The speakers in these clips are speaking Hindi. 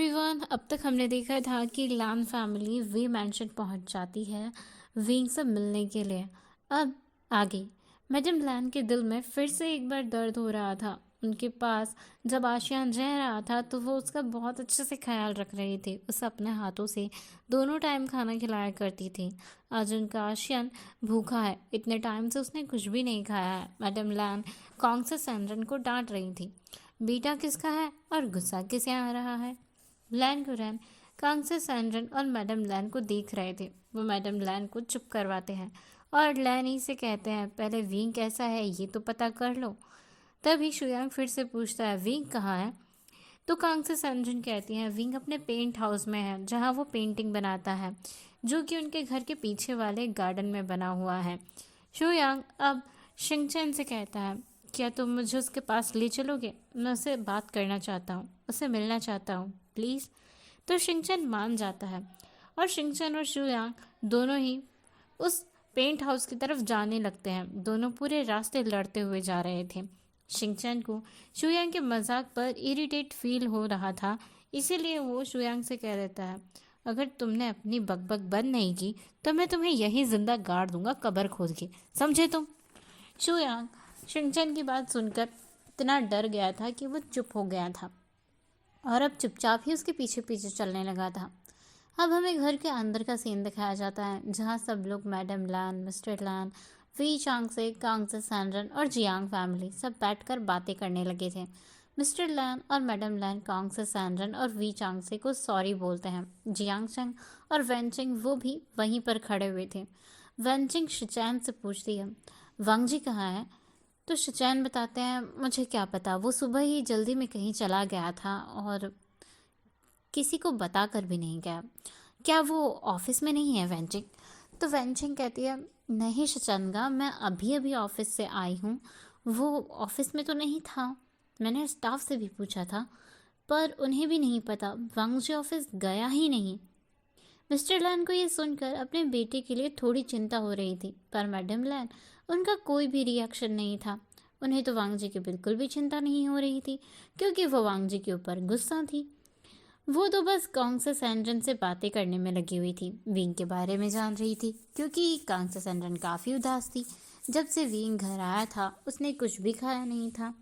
एवरीवन, अब तक हमने देखा था कि लैन फैमिली वी मैंशन पहुंच जाती है विंग से मिलने के लिए। अब आगे मैडम लैन के दिल में फिर से एक बार दर्द हो रहा था। उनके पास जब आशियान रह रहा था तो वो उसका बहुत अच्छे से ख्याल रख रहे थे। उसे अपने हाथों से दोनों टाइम खाना खिलाया करती थी। आज उनका आशियान भूखा है, इतने टाइम से उसने कुछ भी नहीं खाया है। मैडम लैन कॉन्ग से सैंड्रन को डांट रही थी, बेटा किसका है और गुस्सा किसे आ रहा है। लैन कुरैन कांग से सैंड्रन और मैडम लैन को देख रहे थे। वो मैडम लैन को चुप करवाते हैं और लैन ही से कहते हैं, पहले विंग कैसा है ये तो पता कर लो। तभी शुयांग फिर से पूछता है, विंग कहाँ है? तो कांग से सैंड्रन कहती हैं, विंग अपने पेंट हाउस में है जहाँ वो पेंटिंग बनाता है, जो कि उनके घर के पीछे वाले गार्डन में बना हुआ है। शुयांग अब शिंगचैन से कहता है, क्या तुम मुझे उसके पास ले चलोगे? मैं उससे बात करना चाहता हूँ, उससे मिलना चाहता हूँ, प्लीज़। तो शिंगचैन मान जाता है और शिंगचैन और शुयांग दोनों ही उस पेंट हाउस की तरफ जाने लगते हैं। दोनों पूरे रास्ते लड़ते हुए जा रहे थे। शिंगचैन को शुयांग के मजाक पर इरिटेट फील हो रहा था, इसीलिए वो शुयांग से कह देता है, अगर तुमने अपनी बकबक बंद नहीं की तो मैं तुम्हें यहीं जिंदा गाड़ दूंगा, कब्र खोद के, समझे तुम? शुयांग शिंगचैन की बात सुनकर इतना डर गया था कि वो चुप हो गया था और अब चुपचाप ही उसके पीछे पीछे चलने लगा था। अब हमें घर के अंदर का सीन दिखाया जाता है, जहाँ सब लोग madam Lan, mister Lan, Wei Chang से, कांग से, सैंड्रन और जियांग फैमिली सब बैठकर बातें करने लगे थे। मिस्टर लैन और मैडम लैन कांग से, सैंड्रन और वी चांग से को सॉरी बोलते हैं। जियांग चंग और वेंचिंग वो भी वहीं पर खड़े हुए थे। वेंचिंग शिचैन से पूछती है, वांग जी कहाँ है? तो शिचैन बताते हैं, मुझे क्या पता, वो सुबह ही जल्दी में कहीं चला गया था और किसी को बता कर भी नहीं गया। क्या वो ऑफिस में नहीं है वेंचिंग? तो वेंचिंग कहती है, नहीं शिचंगा, मैं अभी अभी ऑफिस से आई हूँ। वो ऑफिस में तो नहीं था। मैंने स्टाफ से भी पूछा था पर उन्हें भी नहीं पता, वांग जी ऑफिस गया ही नहीं। मिस्टर लैन को ये सुनकर अपने बेटे के लिए थोड़ी चिंता हो रही थी, पर मैडम लैन उनका कोई भी रिएक्शन नहीं था। उन्हें तो वांग जी की बिल्कुल भी चिंता नहीं हो रही थी, क्योंकि वो वांग जी के ऊपर गुस्सा थी। वो तो बस कांग से सैंड्रन से बातें करने में लगी हुई थी, विंग के बारे में जान रही थी, क्योंकि कांग से सैंड्रन काफ़ी उदास थी। जब से विंग घर आया था उसने कुछ भी खाया नहीं था।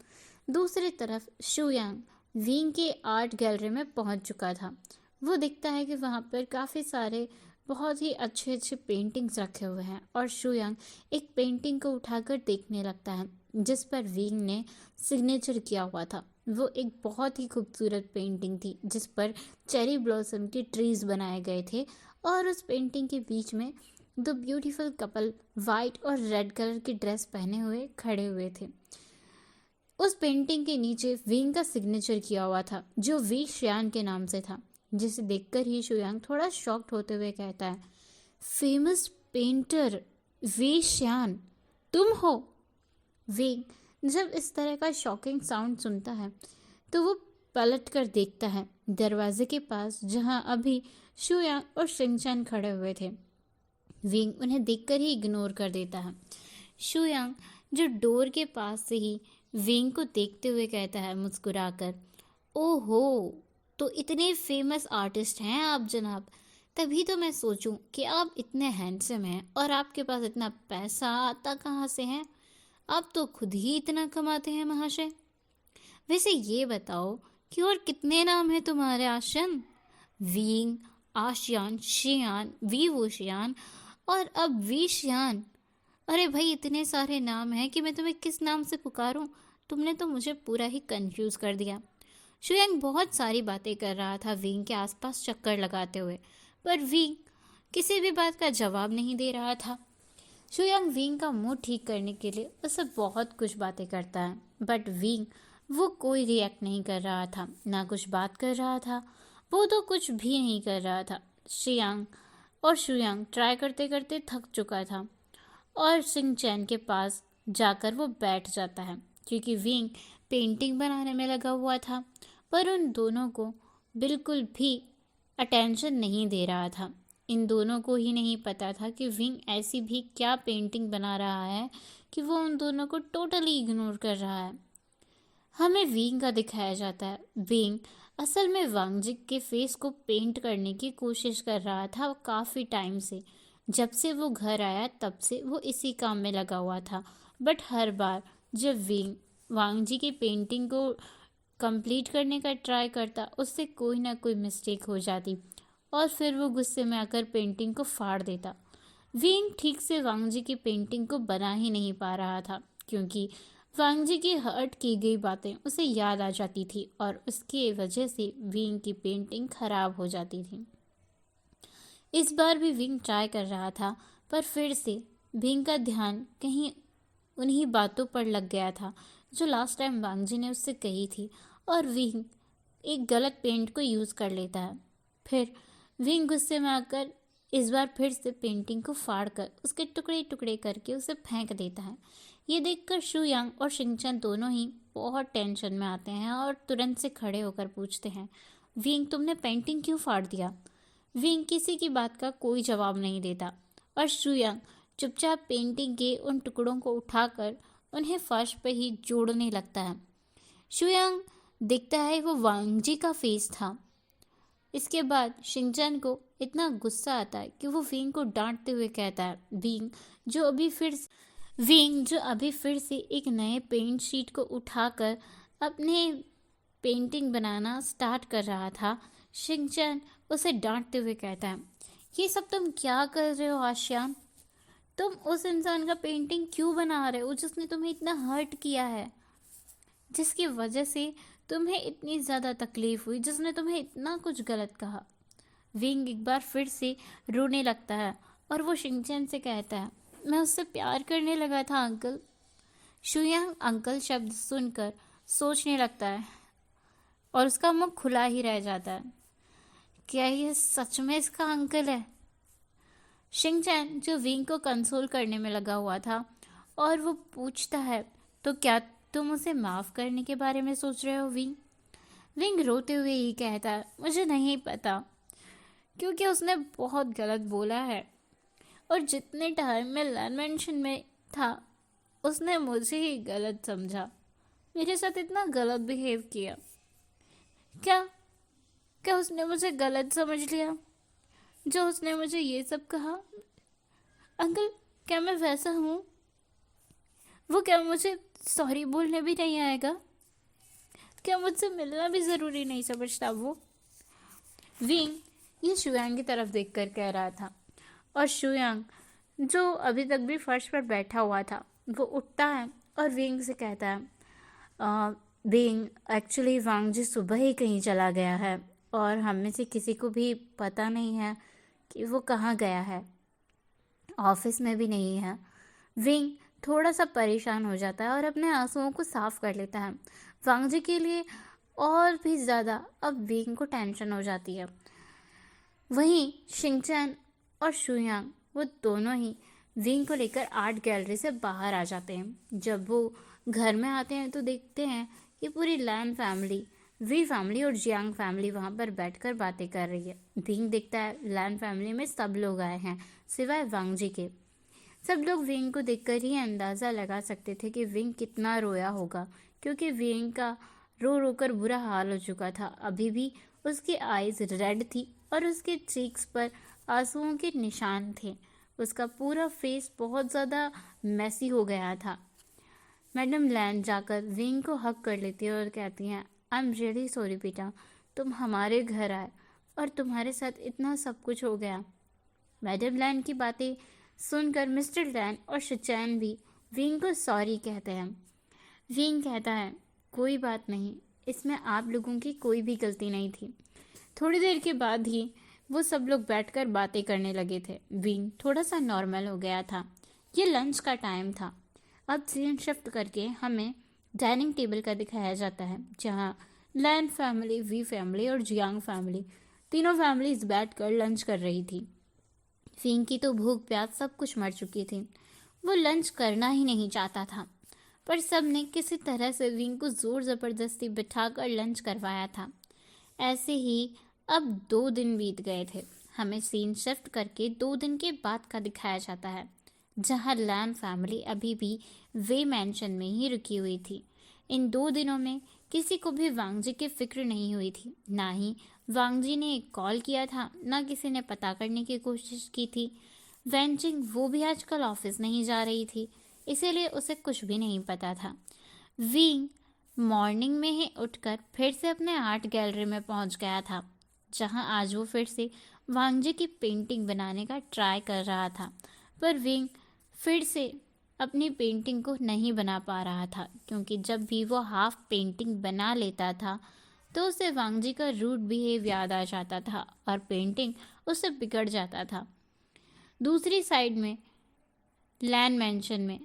दूसरी तरफ शुयांग विंग के आर्ट गैलरी में पहुंच चुका था। वो दिखता है कि वहाँ पर काफ़ी सारे बहुत ही अच्छे अच्छे पेंटिंग्स रखे हुए हैं और शुयांग एक पेंटिंग को उठाकर देखने लगता है जिस पर विंग ने सिग्नेचर किया हुआ था। वो एक बहुत ही खूबसूरत पेंटिंग थी जिस पर चेरी ब्लॉसम के ट्रीज बनाए गए थे और उस पेंटिंग के बीच में दो ब्यूटीफुल कपल वाइट और रेड कलर की ड्रेस पहने हुए खड़े हुए थे। उस पेंटिंग के नीचे विंग का सिग्नेचर किया हुआ था जो वी शियान के नाम से था, जिसे देखकर ही शुयांग थोड़ा शॉक्ड होते हुए कहता है, फेमस पेंटर वी शियान, तुम हो? विंग जब इस तरह का शॉकिंग साउंड सुनता है तो वो पलट कर देखता है दरवाजे के पास जहां अभी शुयांग और शिंगचैन खड़े हुए थे। विंग उन्हें देखकर ही इग्नोर कर देता है। शुयांग जो डोर के पास से ही विंग को देखते हुए कहता है मुस्कुराकर, ओहो, तो इतने फेमस आर्टिस्ट हैं आप जनाब। तभी तो मैं सोचूं कि आप इतने हैंडसम हैं और आपके पास इतना पैसा आता कहाँ से है? आप तो खुद ही इतना कमाते हैं महाशय। वैसे ये बताओ कि और कितने नाम हैं तुम्हारे आशन? वींग, आशियान, शियान, वी वोशियान और अब वी शियान। अरे भाई, इतने सारे नाम हैं कि मैं तुम्हें किस नाम से पुकारूं? तुमने तो मुझे पूरा ही कंफ्यूज कर दिया। शुयांग बहुत सारी बातें कर रहा था विंग के आसपास चक्कर लगाते हुए, पर विंग किसी भी बात का जवाब नहीं दे रहा था। शुयांग विंग का मूड ठीक करने के लिए उससे बहुत कुछ बातें करता है, बट विंग वो कोई रिएक्ट नहीं कर रहा था, ना कुछ बात कर रहा था। वो तो कुछ भी नहीं कर रहा था। शियांग और शुयांग ट्राई करते करते थक चुका था और सिंह चैन के पास जाकर वो बैठ जाता है, क्योंकि विंग पेंटिंग बनाने में लगा हुआ था, पर उन दोनों को बिल्कुल भी अटेंशन नहीं दे रहा था। इन दोनों को ही नहीं पता था कि विंग ऐसी भी क्या पेंटिंग बना रहा है कि वो उन दोनों को टोटली इग्नोर कर रहा है। हमें विंग का दिखाया जाता है। विंग असल में वांगजी के फेस को पेंट करने की कोशिश कर रहा था वो काफ़ी टाइम से। जब से वो घर आया तब से वो इसी काम में लगा हुआ था। बट हर बार जब वांगजी की पेंटिंग को कंप्लीट करने का ट्राई करता, उससे कोई ना कोई मिस्टेक हो जाती और फिर वो गुस्से में आकर पेंटिंग को फाड़ देता। विंग ठीक से वांगजी की पेंटिंग को बना ही नहीं पा रहा था, क्योंकि वांगजी की हर्ट की गई बातें उसे याद आ जाती थी और उसकी वजह से विंग की पेंटिंग खराब हो जाती थी। इस बार भी विंग ट्राई कर रहा था, पर फिर से विंग का ध्यान कहीं उन्हीं बातों पर लग गया था जो लास्ट टाइम वांगजी ने उससे कही थी, और विंग एक गलत पेंट को यूज़ कर लेता है। फिर विंग गुस्से में आकर इस बार फिर से पेंटिंग को फाड़कर उसके टुकड़े टुकड़े करके उसे फेंक देता है। ये देखकर शू यांग और शिंगचन दोनों ही बहुत टेंशन में आते हैं और तुरंत से खड़े होकर पूछते हैं, विंग तुमने पेंटिंग क्यों फाड़ दिया? विंग किसी की बात का कोई जवाब नहीं देता और शू यांग चुपचाप पेंटिंग के उन टुकड़ों को उठाकर उन्हें फर्श पर ही जोड़ने लगता है। शू यांग देखता है वो वांगजी का फेस था। इसके बाद शिंगचन को इतना गुस्सा आता है कि वो विंग को डांटते हुए कहता है, विंग जो अभी फिर से एक नए पेंट शीट को उठाकर अपने पेंटिंग बनाना स्टार्ट कर रहा था। शिंगचन उसे डांटते हुए कहता है, ये सब तुम क्या कर रहे हो आशियान? तुम उस इंसान का पेंटिंग क्यों बना रहे हो जिसने तुम्हें इतना हर्ट किया है, जिसकी वजह से तुम्हें इतनी ज़्यादा तकलीफ हुई, जिसने तुम्हें इतना कुछ गलत कहा? विंग एक बार फिर से रोने लगता है और वो शिंगचन से कहता है, मैं उससे प्यार करने लगा था अंकल। शुयांग अंकल शब्द सुनकर सोचने लगता है और उसका मुंह खुला ही रह जाता है। क्या ये सच में इसका अंकल है? शिंगचन जो विंग को कंसोल करने में लगा हुआ था और वो पूछता है, तो क्या तुम उसे माफ़ करने के बारे में सोच रहे हो विंग? विंग रोते हुए ही कहता है, मुझे नहीं पता, क्योंकि उसने बहुत गलत बोला है और जितने टाइम मैं लैंड मेंशन में था उसने मुझे ही गलत समझा, मेरे साथ इतना गलत बिहेव किया। क्या क्या उसने मुझे गलत समझ लिया जो उसने मुझे ये सब कहा? अंकल, क्या मैं वैसा हूँ? वो क्या मुझे सॉरी बोलने भी नहीं आएगा? क्या मुझसे मिलना भी ज़रूरी नहीं समझता वो? विंग ये शुयांग की तरफ देखकर कह रहा था और शुयांग जो अभी तक भी फर्श पर बैठा हुआ था वो उठता है और विंग से कहता है, विंग एक्चुअली वांगजी सुबह ही कहीं चला गया है और हम में से किसी को भी पता नहीं है कि वो कहाँ गया है, ऑफिस में भी नहीं है। विंग थोड़ा सा परेशान हो जाता है और अपने आंसुओं को साफ कर लेता है। वांगजी के लिए और भी ज़्यादा अब विंग को टेंशन हो जाती है। वहीं शिंगचैन और शुयांग वो दोनों ही विंग को लेकर आर्ट गैलरी से बाहर आ जाते हैं। जब वो घर में आते हैं तो देखते हैं कि पूरी लैन फैमिली, वी फैमिली और जियांग फैमिली वहाँ पर बैठकर बातें कर रही है। विंग देखता है लैन फैमिली में सब लोग आए हैं सिवाय वांगजी के। सब लोग विंग को देखकर ही अंदाज़ा लगा सकते थे कि विंग कितना रोया होगा, क्योंकि विंग का रो रो कर बुरा हाल हो चुका था। अभी भी उसकी आईज रेड थी और उसके चीक्स पर आंसुओं के निशान थे। उसका पूरा फेस बहुत ज़्यादा मैसी हो गया था। मैडम लैन जाकर विंग को हक कर लेती है और कहती हैं, आई एम रियली सॉरी बेटा, तुम हमारे घर आए और तुम्हारे साथ इतना सब कुछ हो गया। मैडम लैन की बातें सुनकर मिस्टर लैन और शिचैन भी विंग को सॉरी कहते हैं। विंग कहता है, कोई बात नहीं, इसमें आप लोगों की कोई भी गलती नहीं थी। थोड़ी देर के बाद ही वो सब लोग बैठकर बातें करने लगे थे। विंग थोड़ा सा नॉर्मल हो गया था। ये लंच का टाइम था। अब सीन शिफ्ट करके हमें डाइनिंग टेबल का दिखाया जाता है, जहाँ लैन फैमिली, वी फैमिली और जियांग फैमिली, तीनों फैमिलीज बैठकर लंच कर रही थी। विंग की तो भूख प्यास सब कुछ मर चुकी थी। वो लंच करना ही नहीं चाहता था, पर सब ने किसी तरह से विंग को ज़ोर ज़बरदस्ती बिठाकर लंच करवाया था। ऐसे ही अब 2 दिन बीत गए थे। हमें सीन शिफ्ट करके 2 दिन के बाद का दिखाया जाता है, जहाँ लैन फैमिली अभी भी वे मैंशन में ही रुकी हुई थी। इन 2 दिनों में किसी को भी वांगजी की फिक्र नहीं हुई थी। ना ही वांगजी ने एक कॉल किया था, ना किसी ने पता करने की कोशिश की थी। वेंचिंग वो भी आजकल ऑफिस नहीं जा रही थी, इसीलिए उसे कुछ भी नहीं पता था। विंग मॉर्निंग में ही उठकर फिर से अपने आर्ट गैलरी में पहुंच गया था, जहां आज वो फिर से वांगजी की पेंटिंग बनाने का ट्राई कर रहा था। पर विंग फिर से अपनी पेंटिंग को नहीं बना पा रहा था, क्योंकि जब भी वो हाफ पेंटिंग बना लेता था तो उसे वांगजी का रूड बिहेव याद आ जाता था और पेंटिंग उससे बिगड़ जाता था। दूसरी साइड में लैन मेंशन में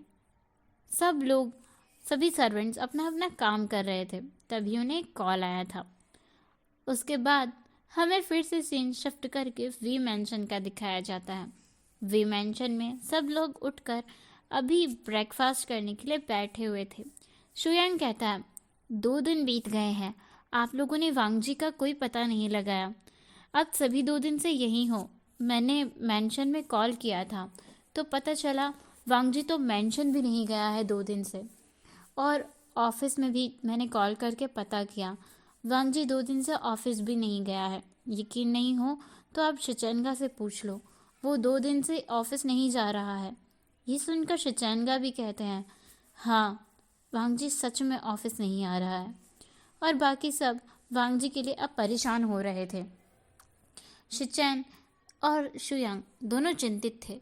सभी सर्वेंट्स अपना अपना काम कर रहे थे। तभी उन्हें एक कॉल आया था। उसके बाद हमें फिर से सीन शिफ्ट करके वी मेंशन का दिखाया जाता है। वी मेंशन में सब लोग उठकर अभी ब्रेकफास्ट करने के लिए बैठे हुए थे। शुयांग कहता है, 2 दिन बीत गए हैं, आप लोगों ने वांगजी का कोई पता नहीं लगाया। अब सभी 2 दिन से यहीं हो। मैंने मेंशन में कॉल किया था तो पता चला वांगजी तो मेंशन भी नहीं गया है 2 दिन से। और ऑफिस में भी मैंने कॉल करके पता किया, वांगजी 2 दिन से ऑफिस भी नहीं गया है। यकीन नहीं हो तो आप शिचेंगा से पूछ लो, वो 2 दिन से ऑफिस नहीं जा रहा है। ये सुनकर शिचेंगा भी कहते हैं, हाँ, वांगजी सच में ऑफिस नहीं आ रहा है। और बाकी सब वांगजी के लिए अब परेशान हो रहे थे। शिचेन और शुयांग दोनों चिंतित थे।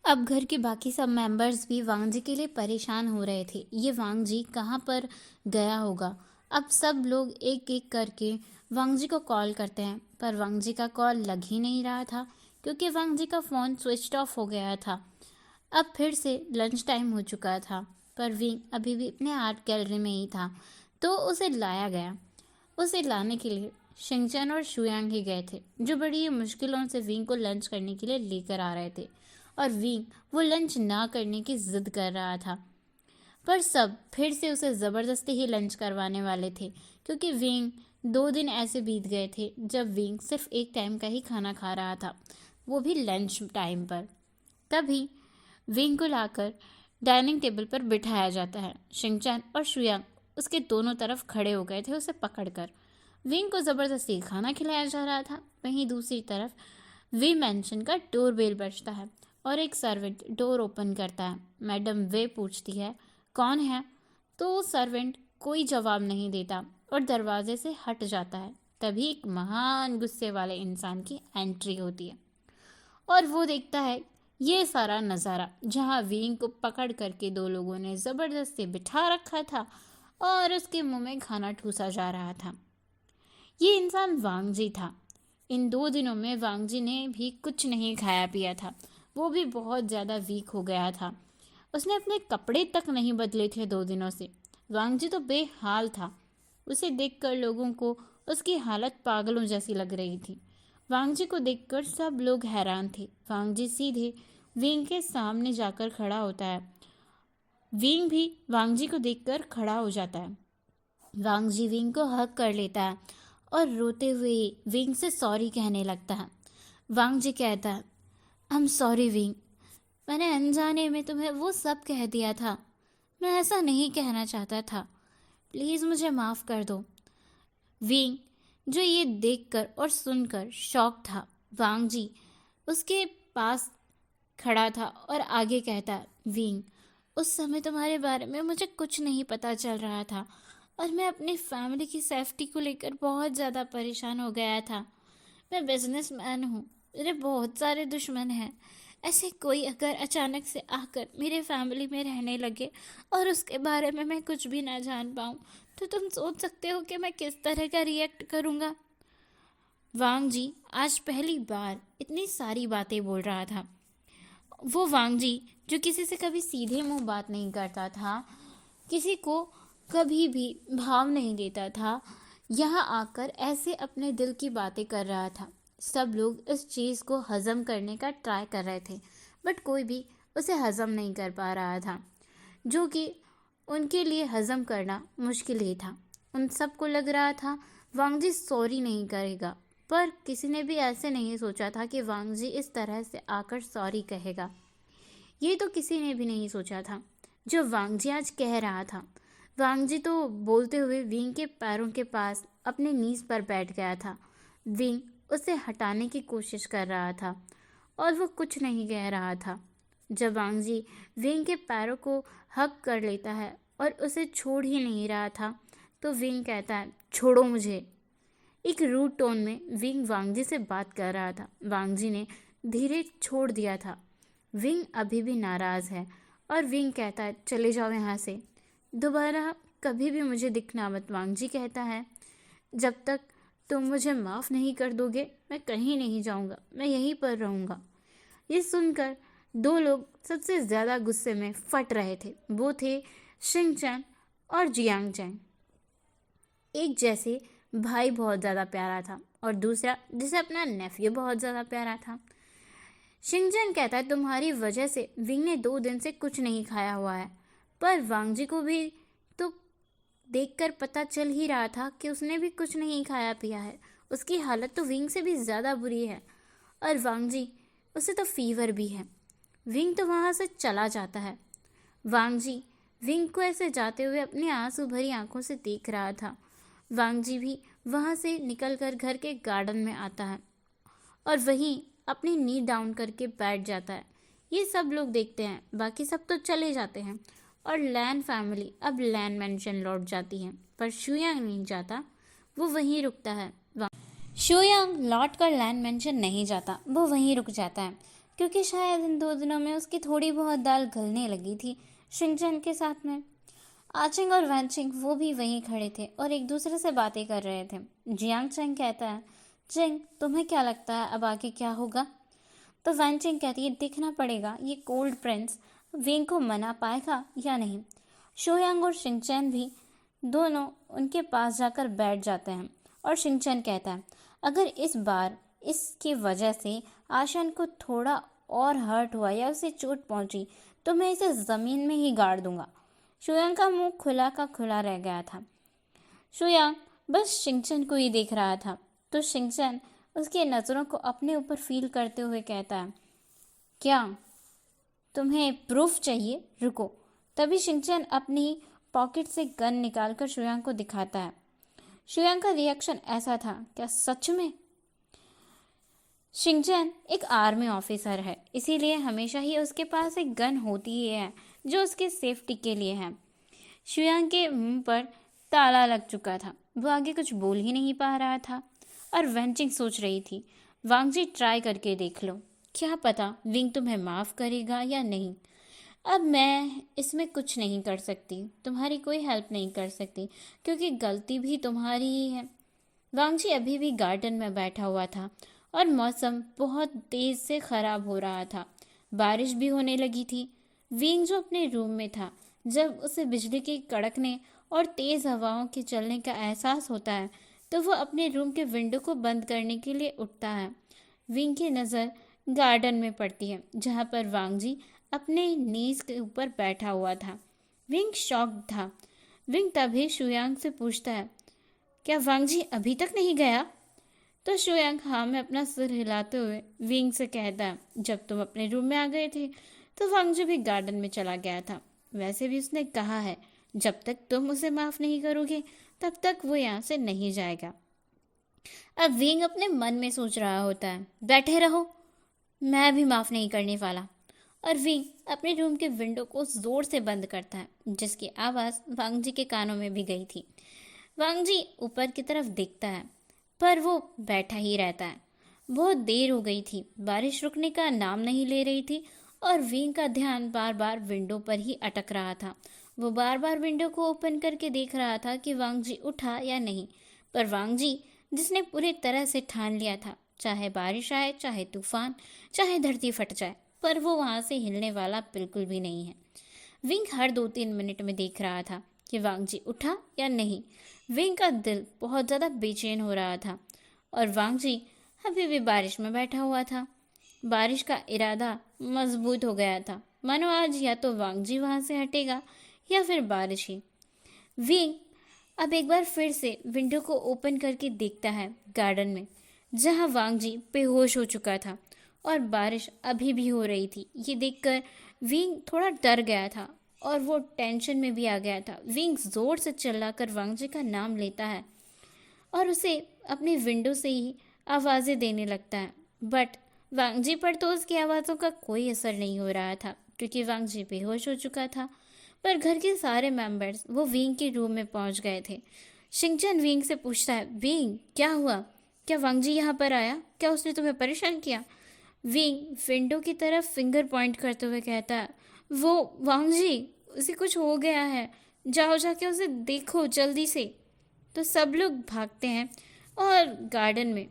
अब घर के बाकी सब मेंबर्स भी वांगजी के लिए परेशान हो रहे थे। ये वांगजी कहाँ पर गया होगा। अब सब लोग एक एक करके वांगजी को कॉल करते हैं, पर वांगजी का कॉल लग ही नहीं रहा था, क्योंकि वांगजी का फ़ोन स्विच ऑफ हो गया था। अब फिर से लंच टाइम हो चुका था, पर विंग अभी भी अपने आर्ट गैलरी में ही था, तो उसे लाया गया। उसे लाने के लिए शिंगचन और शुयांग ही गए थे, जो बड़ी मुश्किलों से विंग को लंच करने के लिए लेकर आ रहे थे। और विंग वो लंच ना करने की जिद कर रहा था, पर सब फिर से उसे ज़बरदस्ती ही लंच करवाने वाले थे, क्योंकि विंग 2 दिन ऐसे बीत गए थे जब विंग सिर्फ एक टाइम का ही खाना खा रहा था, वो भी लंच टाइम पर। तभी विंग को लाकर डाइनिंग टेबल पर बिठाया जाता है। शिंगचैन और शुयांग उसके दोनों तरफ खड़े हो गए थे उसे पकड़कर। विंग को ज़बरदस्ती खाना खिलाया जा रहा था। वहीं दूसरी तरफ वे मेंशन का डोर बेल बजता है और एक सर्वेंट डोर ओपन करता है। मैडम वे पूछती है, कौन है? तो सर्वेंट कोई जवाब नहीं देता और दरवाजे से हट जाता है। तभी एक महान गुस्से वाले इंसान की एंट्री होती है और वो देखता है ये सारा नज़ारा, जहाँ विंग को पकड़ करके 2 लोगों ने ज़बरदस्ती बिठा रखा था और उसके मुंह में खाना ठूसा जा रहा था। ये इंसान वांगजी था। इन 2 दिनों में वांगजी ने भी कुछ नहीं खाया पिया था। वो भी बहुत ज़्यादा वीक हो गया था। उसने अपने कपड़े तक नहीं बदले थे 2 दिनों से। वांगजी तो बेहाल था। उसे देखकर लोगों को उसकी हालत पागलों जैसी लग रही थी। वांगजी को देखकर सब लोग हैरान थे। वांगजी सीधे विंग के सामने जाकर खड़ा होता है। विंग भी वांगजी को देखकर खड़ा हो जाता है। वांगजी विंग को हग कर लेता है और रोते हुए विंग से सॉरी कहने लगता है। वांगजी कहता है, आई एम सॉरी विंग, मैंने अनजाने में तुम्हें वो सब कह दिया था। मैं ऐसा नहीं कहना चाहता था, प्लीज़ मुझे माफ़ कर दो। विंग, जो ये देखकर और सुनकर शॉक था, वांगजी उसके पास खड़ा था और आगे कहता, विंग, उस समय तुम्हारे बारे में मुझे कुछ नहीं पता चल रहा था और मैं अपनी फैमिली की सेफ्टी को लेकर बहुत ज़्यादा परेशान हो गया था। मैं बिजनेसमैन हूँ, मेरे बहुत सारे दुश्मन हैं। ऐसे कोई अगर अचानक से आकर मेरे फैमिली में रहने लगे और उसके बारे में मैं कुछ भी ना जान पाऊँ, तो तुम सोच सकते हो कि मैं किस तरह का रिएक्ट करूँगा। वांगजी आज पहली बार इतनी सारी बातें बोल रहा था। वो वांगजी जो किसी से कभी सीधे मुंह बात नहीं करता था, किसी को कभी भी भाव नहीं देता था, यहाँ आकर ऐसे अपने दिल की बातें कर रहा था। सब लोग इस चीज़ को हज़म करने का ट्राई कर रहे थे, बट कोई भी उसे हज़म नहीं कर पा रहा था, जो कि उनके लिए हज़म करना मुश्किल ही था। उन सबको लग रहा था वांगजी सॉरी नहीं करेगा, पर किसी ने भी ऐसे नहीं सोचा था कि वांगजी इस तरह से आकर सॉरी कहेगा। ये तो किसी ने भी नहीं सोचा था जो वांगजी आज कह रहा था। वांग जी तो बोलते हुए विंग के पैरों के पास अपने नीज पर बैठ गया था। विंग उसे हटाने की कोशिश कर रहा था और वो कुछ नहीं कह रहा था। जब वांग जी विंग के पैरों को हग कर लेता है और उसे छोड़ ही नहीं रहा था, तो विंग कहता है, छोड़ो मुझे। एक रूड टोन में विंग वांग जी से बात कर रहा था। वांग जी ने धीरे छोड़ दिया था। विंग अभी भी नाराज है और विंग कहता है, चले जाओ यहाँ से, दोबारा कभी भी मुझे दिखना मत। वांग जी कहता है, जब तक तुम मुझे माफ़ नहीं कर दोगे मैं कहीं नहीं जाऊंगा, मैं यहीं पर रहूंगा। ये सुनकर दो लोग सबसे ज़्यादा गुस्से में फट रहे थे। वो थे शिंगचैन और जियांग चैन। एक जैसे भाई बहुत ज़्यादा प्यारा था और दूसरा जिसे अपना नेफ्यू बहुत ज़्यादा प्यारा था। शिंगचैन कहता है, तुम्हारी वजह से विंग ने 2 दिन से कुछ नहीं खाया हुआ है। पर वांग जी को भी तो देखकर पता चल ही रहा था कि उसने भी कुछ नहीं खाया पिया है। उसकी हालत तो विंग से भी ज़्यादा बुरी है। और वांग जी, उसे तो फीवर भी है। विंग तो वहाँ से चला जाता है। वांग जी विंग को ऐसे जाते हुए अपनी आंसू भरी आंखों से देख रहा था। वांग जी भी वहाँ से निकलकर घर के गार्डन में आता है और वहीं अपनी नी डाउन करके बैठ जाता है। ये सब लोग देखते हैं, बाकी सब तो चले जाते हैं और लैन फैमिली अब लैन मैंशन लौट जाती है। पर शुयांग नहीं जाता, वो वहीं रुकता है। शुयांग लौट कर लैन मैंशन नहीं जाता, वो वहीं रुक जाता है क्योंकि शायद इन 2 दिनों में उसकी थोड़ी बहुत दाल गलने लगी थी शिंगचैन के साथ में। आचिंग और वैनचिंग वो भी वहीं खड़े थे और एक दूसरे से बातें कर रहे थे। जियांग चैंग कहता है, चिंग तुम्हें क्या लगता है अब आगे क्या होगा? तो वैनचिंग कहती है, देखना पड़ेगा ये कोल्ड प्रिंस विंग को मना पाएगा या नहीं। शोयांग और शिंगचैन भी दोनों उनके पास जाकर बैठ जाते हैं और शिंगचैन कहता है, अगर इस बार इसकी वजह से आशन को थोड़ा और हर्ट हुआ या उसे चोट पहुंची तो मैं इसे ज़मीन में ही गाड़ दूंगा। शोयांग का मुंह खुला का खुला रह गया था। शोयांग बस शिंगचैन को ही देख रहा था। तो शिंगचैन उसकी नज़रों को अपने ऊपर फील करते हुए कहता है, क्या तुम्हें प्रूफ चाहिए? रुको। तभी शिंगचैन अपनी पॉकेट से गन निकालकर शोयांग को दिखाता है। शोयांग का रिएक्शन ऐसा था, क्या सच में? शिंगचैन एक आर्मी ऑफिसर है, इसीलिए हमेशा ही उसके पास एक गन होती ही है जो उसके सेफ्टी के लिए है। शोयांग के मुंह पर ताला लग चुका था, वो आगे कुछ बोल ही नहीं पा रहा था। और वेंचिंग सोच रही थी, वांग जी ट्राई करके देख लो, क्या पता विंग तुम्हें माफ़ करेगा या नहीं। अब मैं इसमें कुछ नहीं कर सकती, तुम्हारी कोई हेल्प नहीं कर सकती क्योंकि गलती भी तुम्हारी ही है। वांग जी अभी भी गार्डन में बैठा हुआ था और मौसम बहुत तेज़ से ख़राब हो रहा था, बारिश भी होने लगी थी। विंग जो अपने रूम में था, जब उसे बिजली के कड़कने और तेज़ हवाओं के चलने का एहसास होता है तो वो अपने रूम के विंडो को बंद करने के लिए उठता है। विंग की नज़र गार्डन में पड़ती है जहाँ पर वांग जी अपने नीज के ऊपर बैठा हुआ था। विंग शॉक्ड था। विंग तभी शुयांग से पूछता है, क्या वांग जी अभी तक नहीं गया? तो शुयांग हाँ में अपना सिर हिलाते हुए विंग से कहता है, जब तुम अपने रूम में आ गए थे तो वांग जी भी गार्डन में चला गया था। वैसे भी उसने कहा है, जब तक तुम उसे माफ़ नहीं करोगे तब तक वो यहाँ से नहीं जाएगा। अब विंग अपने मन में सोच रहा होता है, बैठे रहो, मैं भी माफ़ नहीं करने वाला। और विंग अपने रूम के विंडो को ज़ोर से बंद करता है, जिसकी आवाज़ वांग जी के कानों में भी गई थी। वांग जी ऊपर की तरफ देखता है पर वो बैठा ही रहता है। बहुत देर हो गई थी, बारिश रुकने का नाम नहीं ले रही थी और विंग का ध्यान बार बार विंडो पर ही अटक रहा था। वो बार बार विंडो को ओपन करके देख रहा था कि वांग जी उठा या नहीं। पर वांग जी, जिसने पूरी तरह से ठान लिया था, चाहे बारिश आए, चाहे तूफान, चाहे धरती फट जाए, पर वो वहाँ से हिलने वाला बिल्कुल भी नहीं है। विंग हर 2-3 मिनट में देख रहा था कि वांग जी उठा या नहीं। विंग का दिल बहुत ज़्यादा बेचैन हो रहा था और वांग जी अभी भी बारिश में बैठा हुआ था। बारिश का इरादा मजबूत हो गया था, मानो आज या तो वांग जी वहाँ से हटेगा या फिर बारिश ही। विंग अब एक बार फिर से विंडो को ओपन करके देखता है गार्डन में, जहाँ वांग जी बेहोश हो चुका था और बारिश अभी भी हो रही थी। ये देखकर विंग थोड़ा डर गया था और वो टेंशन में भी आ गया था। विंग्स जोर से चिल्लाकर वांग जी का नाम लेता है और उसे अपनी विंडो से ही आवाज़ें देने लगता है। बट वांग जी पर तो उसकी आवाज़ों का कोई असर नहीं हो रहा था, क्योंकि वांग जी बेहोश हो चुका था। पर घर के सारे मेंबर्स वो विंग के रूम में पहुंच गए थे। शिंचन विंग से पूछता है, विंग क्या हुआ? क्या वांग जी यहाँ पर आया? क्या उसने तुम्हें परेशान किया? विंग विंडो की तरफ फिंगर पॉइंट करते हुए कहता है, वो वांग जी, उसे कुछ हो गया है, जाओ जाके उसे देखो जल्दी से। तो सब लोग भागते हैं और गार्डन में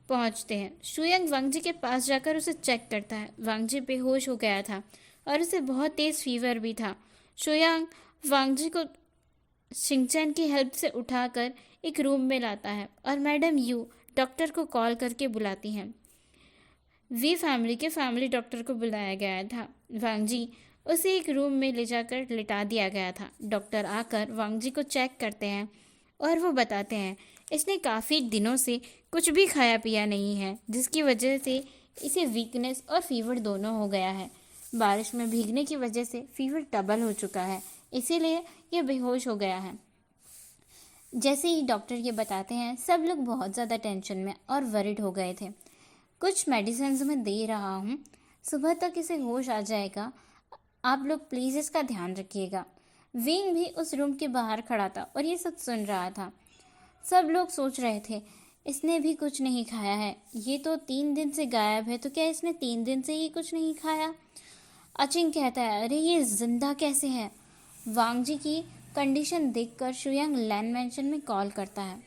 पहुंचते हैं। शुयंग वांग जी के पास जाकर उसे चेक करता है। वांग जी बेहोश हो गया था और उसे बहुत तेज़ फीवर भी था। शुयांग वांग जी को शिंगचैन की हेल्प से उठाकर एक रूम में लाता है और मैडम यू डॉक्टर को कॉल करके बुलाती हैं। वी फैमिली के फैमिली डॉक्टर को बुलाया गया था। वांग जी उसे एक रूम में ले जाकर लिटा दिया गया था। डॉक्टर आकर वांग जी को चेक करते हैं और वो बताते हैं इसने काफ़ी दिनों से कुछ भी खाया पिया नहीं है, जिसकी वजह से इसे वीकनेस और फीवर दोनों हो गया है। बारिश में भीगने की वजह से फीवर डबल हो चुका है, इसीलिए ये बेहोश हो गया है। जैसे ही डॉक्टर ये बताते हैं, सब लोग बहुत ज़्यादा टेंशन में और वरिड हो गए थे। कुछ मेडिसिन्स मैं दे रहा हूँ, सुबह तक इसे होश आ जाएगा। आप लोग प्लीज़ इसका ध्यान रखिएगा। विंग भी उस रूम के बाहर खड़ा था और ये सब सुन रहा था। सब लोग सोच रहे थे इसने भी कुछ नहीं खाया है, ये तो 3 दिन से गायब है, तो क्या इसने 3 दिन से ही कुछ नहीं खाया? अचिंग कहता है, अरे ये जिंदा कैसे है? वांग जी की कंडीशन देखकर शुयांग लैंड मेंशन में कॉल करता है।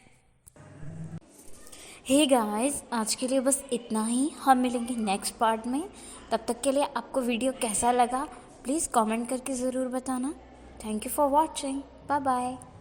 हे गाइस, आज के लिए बस इतना ही। हम मिलेंगे नेक्स्ट पार्ट में। तब तक के लिए आपको वीडियो कैसा लगा प्लीज़ कमेंट करके ज़रूर बताना। Thank you for watching. Bye bye.